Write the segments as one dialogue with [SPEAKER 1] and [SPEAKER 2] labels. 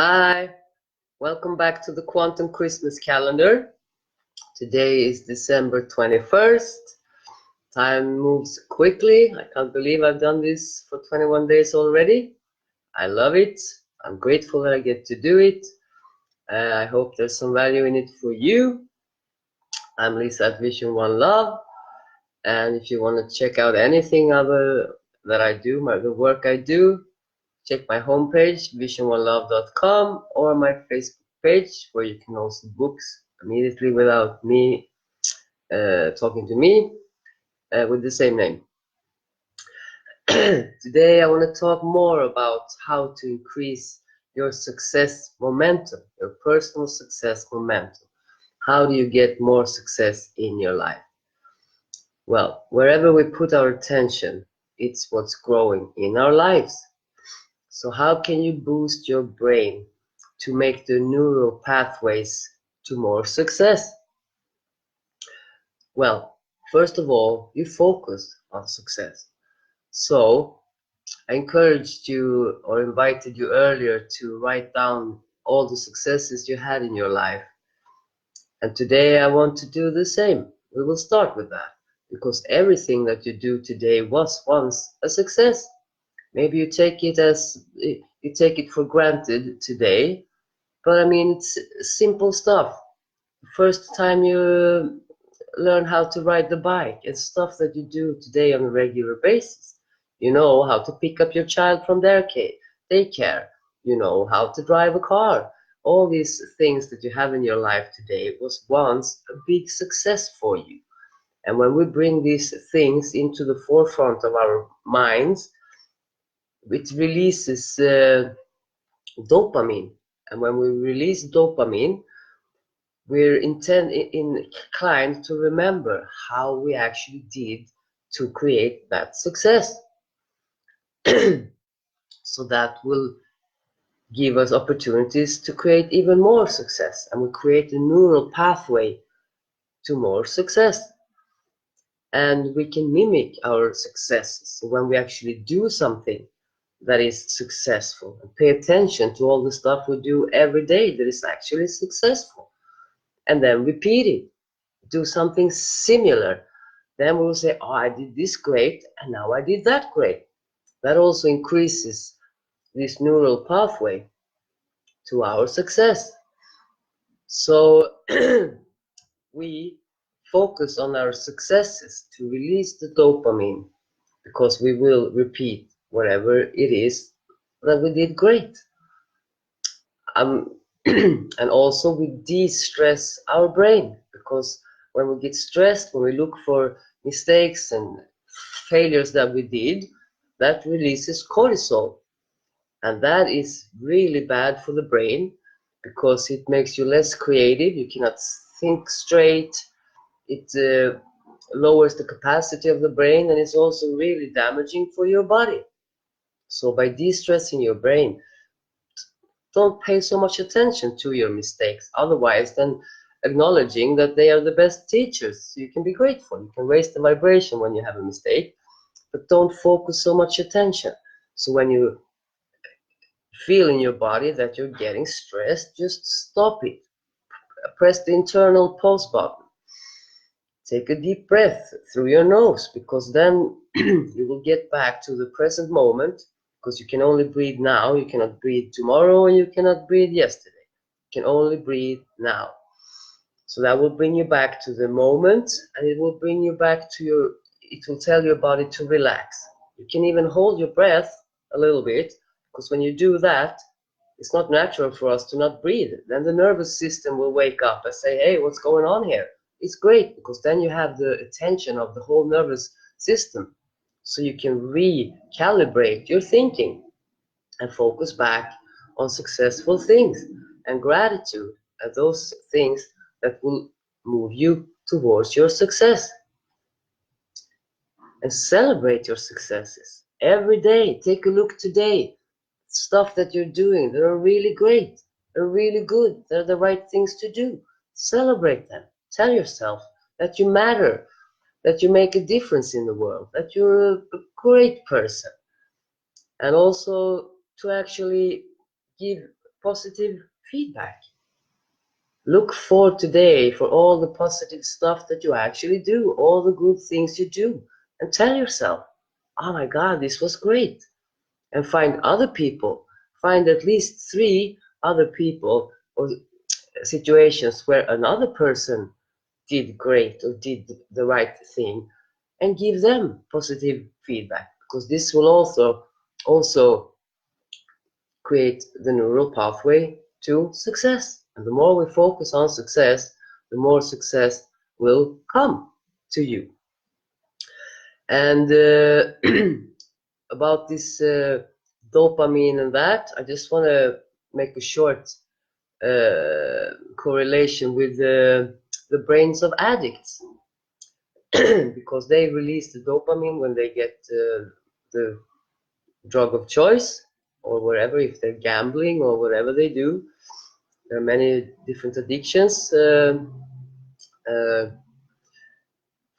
[SPEAKER 1] Hi, welcome back to the Quantum Christmas calendar. Today is December 21st. Time moves quickly. I can't believe I've done this for 21 days already. I love it. I'm grateful that I get to do it. I hope there's some value in it for you. I'm Lisa at Vision One Love. And if you want to check out anything other that I do, the work I do, check my homepage, visiononelove.com, or my Facebook page, where you can also books immediately without me talking to me with the same name. Today I want to talk more about how to increase your success momentum, your personal success momentum. How do you get more success in your life? Well, wherever we put our attention, it's what's growing in our lives. So how can you boost your brain to make the neural pathways to more success? Well, first of all, you focus on success. So I encouraged you or invited you earlier to write down all the successes you had in your life. And today I want to do the same. We will start with that because everything that you do today was once a success. Maybe you take it for granted today, but I mean it's simple stuff. First time you learn how to ride the bike and stuff that you do today on a regular basis. You know how to pick up your child from their daycare. You know how to drive a car. All these things that you have in your life today was once a big success for you. And when we bring these things into the forefront of our minds, it releases dopamine. And when we release dopamine, we're inclined to remember how we actually did to create that success. So that will give us opportunities to create even more success, and we create a neural pathway to more success. And we can mimic our successes when we actually do something that is successful and pay attention to all the stuff we do every day that is actually successful, and then repeat it. Do something similar, then we'll say, oh, I did this great and now I did that great. That also increases this neural pathway to our success. So we focus on our successes to release the dopamine, because we will repeat whatever it is that we did great. And also we de-stress our brain, because when we get stressed, when we look for mistakes and failures that we did, that releases cortisol, and that is really bad for the brain because it makes you less creative. You cannot think straight. It lowers the capacity of the brain, and it's also really damaging for your body. So by de-stressing your brain, don't pay so much attention to your mistakes. Otherwise, then acknowledging that they are the best teachers. So you can be grateful. You can raise the vibration when you have a mistake, but don't focus so much attention. So when you feel in your body that you're getting stressed, just stop it. Press the internal pause button. Take a deep breath through your nose, because then you will get back to the present moment, because you can only breathe now. You cannot breathe tomorrow, and you cannot breathe yesterday. You can only breathe now. So that will bring you back to the moment, and it will bring you back to it will tell your body to relax. You can even hold your breath a little bit, because when you do that, it's not natural for us to not breathe. Then the nervous system will wake up and say, hey, what's going on here? It's great, because then you have the attention of the whole nervous system. So you can recalibrate your thinking and focus back on successful things and gratitude and those things that will move you towards your success. And celebrate your successes every day. Take a look today. Stuff that you're doing that are really great, they're really good, they're the right things to do. Celebrate them. Tell yourself that you matter, that you make a difference in the world, that you're a great person. And also to actually give positive feedback. Look for today for all the positive stuff that you actually do, all the good things you do, and tell yourself, oh my God, this was great. And find other people, find at least 3 other people or situations where another person did great or did the right thing, and give them positive feedback, because this will also create the neural pathway to success. And the more we focus on success, the more success will come to you. And about this dopamine and that, I just want to make a short correlation with the brains of addicts. Because they release the dopamine when they get the drug of choice, or wherever, if they're gambling or whatever they do. There are many different addictions,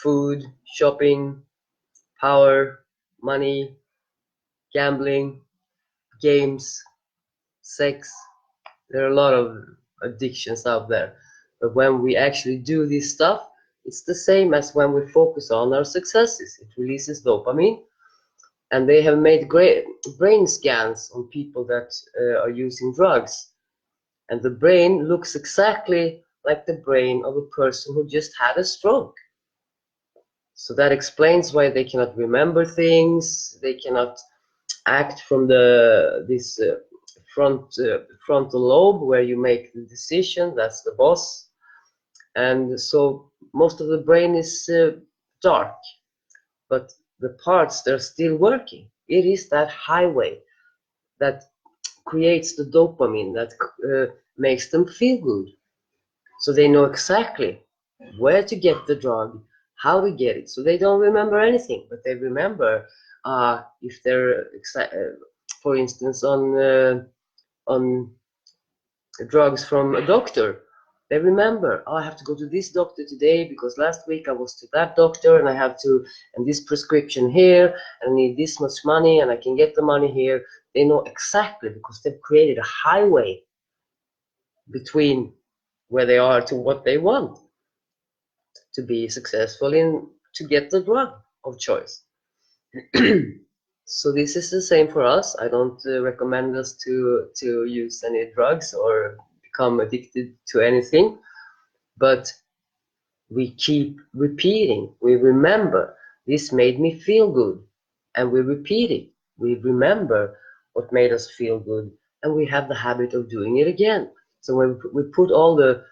[SPEAKER 1] food, shopping, power, money, gambling, games, sex. There are a lot of addictions out there. But when we actually do this stuff, it's the same as when we focus on our successes. It releases dopamine. And they have made great brain scans on people that are using drugs. And the brain looks exactly like the brain of a person who just had a stroke. So that explains why they cannot remember things, they cannot act from this frontal lobe where you make the decision, that's the boss. And so most of the brain is dark, but the parts, they're still working. It is that highway that creates the dopamine that makes them feel good. So they know exactly where to get the drug, how to get it. So they don't remember anything, but they remember if they're, for instance, on drugs from a doctor. They remember, oh, I have to go to this doctor today because last week I was to that doctor and I have to, and this prescription here, and I need this much money and I can get the money here. They know exactly because they've created a highway between where they are to what they want to be successful in, to get the drug of choice. So this is the same for us. I don't recommend us to use any drugs or become addicted to anything, but we keep repeating. We remember, this made me feel good, and we repeat it. We remember what made us feel good, and we have the habit of doing it again. So when we put all the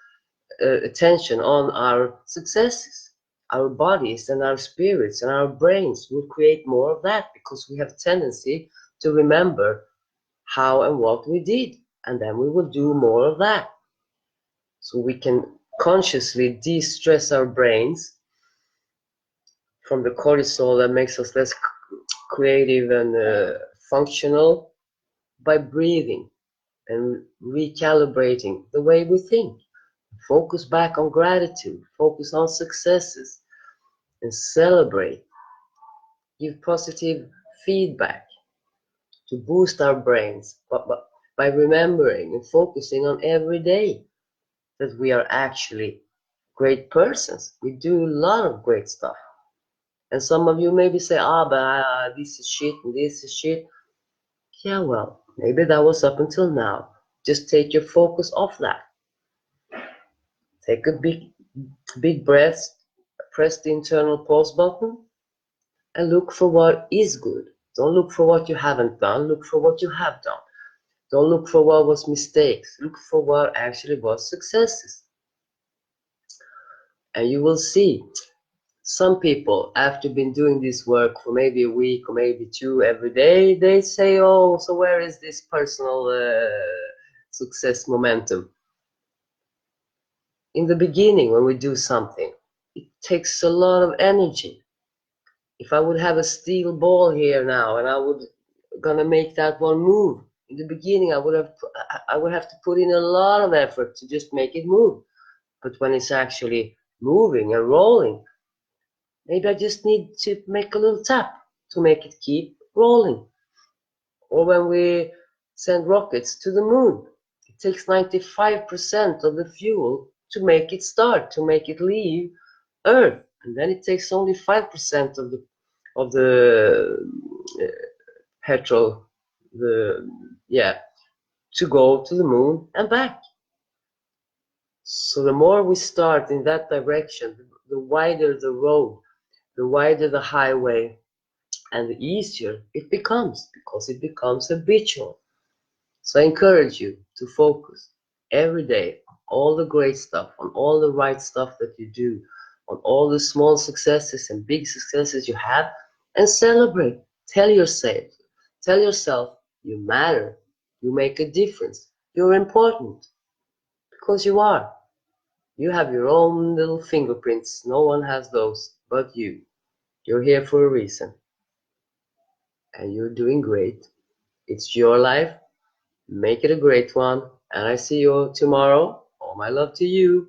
[SPEAKER 1] attention on our successes, our bodies and our spirits and our brains will create more of that, because we have tendency to remember how and what we did, and then we will do more of that. So we can consciously de-stress our brains from the cortisol that makes us less creative and functional by breathing and recalibrating the way we think. Focus back on gratitude, focus on successes, and celebrate. Give positive feedback to boost our brains by remembering and focusing on every day that we are actually great persons. We do a lot of great stuff. And some of you maybe say, but this is shit and this is shit. Yeah, well, maybe that was up until now. Just take your focus off that. Take a big breath, press the internal pause button, and look for what is good. Don't look for what you haven't done, look for what you have done. Don't look for what was mistakes, look for what actually was successes. And you will see, some people, after been doing this work for maybe a week or maybe 2 every day, they say, oh, so where is this personal success momentum? In the beginning, when we do something, it takes a lot of energy. If I would have a steel ball here now and I would gonna make that one move, in the beginning I would have to put in a lot of effort to just make it move. But when it's actually moving and rolling, maybe I just need to make a little tap to make it keep rolling. Or when we send rockets to the moon, takes 95% of the fuel to make it start, to make it leave Earth, and then it takes only 5% of the petrol, to go to the moon and back. So the more we start in that direction, the wider the road, the wider the highway, and the easier it becomes, because it becomes habitual. So I encourage you to focus every day on all the great stuff, on all the right stuff that you do, on all the small successes and big successes you have, and celebrate. Tell yourself you matter, you make a difference, you're important, because you are. You have your own little fingerprints. No one has those but you. You're here for a reason, and you're doing great. It's your life. Make it a great one, and I see you tomorrow. All my love to you.